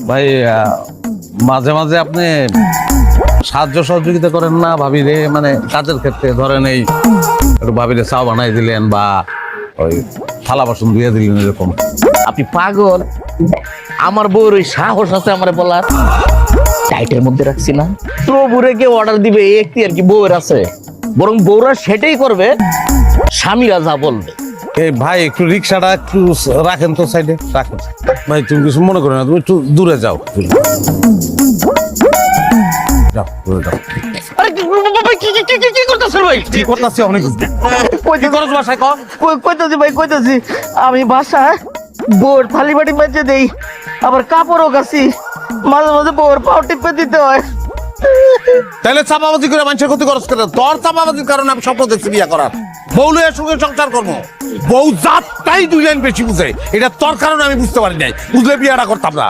ভাই মাঝে মাঝে আপনি সাহায্য সহযোগিতা করেন না ভাবি রে, মানে কাজের ক্ষেত্রে ধরেন এই একটু ভাবিরে চা বানাই দিলেন বা ওই থালা বাসন ধুয়ে দিলেন এরকম। আপনি পাগল? আমার বউর ওই সাহস আছে আমার বলার? টাইটের মধ্যে রাখছি না, প্রভুরে কে অর্ডার দিবে একটি আর কি বউয়ের আছে, বরং বউরা সেটাই করবে স্বামীরা যা বলবে। এই ভাই একটু রিক্সাটা একটু রাখেন তো সাইডে রাখেন। ভাই তুমি কিছু মনে করো না, তুমি একটু দূরে যাও, যাও দূরে যাও। আরে কি করতেছেন ভাই? কি করতেছি অনেক কি করছ বাসায় কর। কইতাছি ভাই, কইতাছি আমি বাসায় বউর থালি বাটি মেজে দেই, আবার কাপড়ও কাছি, মাঝে মাঝে বউর পাও টিপে দিতে হয়। তাহলে চাপাবাজি করে মানুষের ক্ষতি করছ কেন? তোর চাপাবাজির কারণে আমি স্বপ্ন দেখছি বিয়া করার, বউ লইয়া সঙ্গে সংসার করবো। বউ জাতটাই দুই লাইন বেশি বুঝে, এটা তোর কারণে আমি বুঝতে পারি নাই, বুঝলে বিয়াটা করতাম না।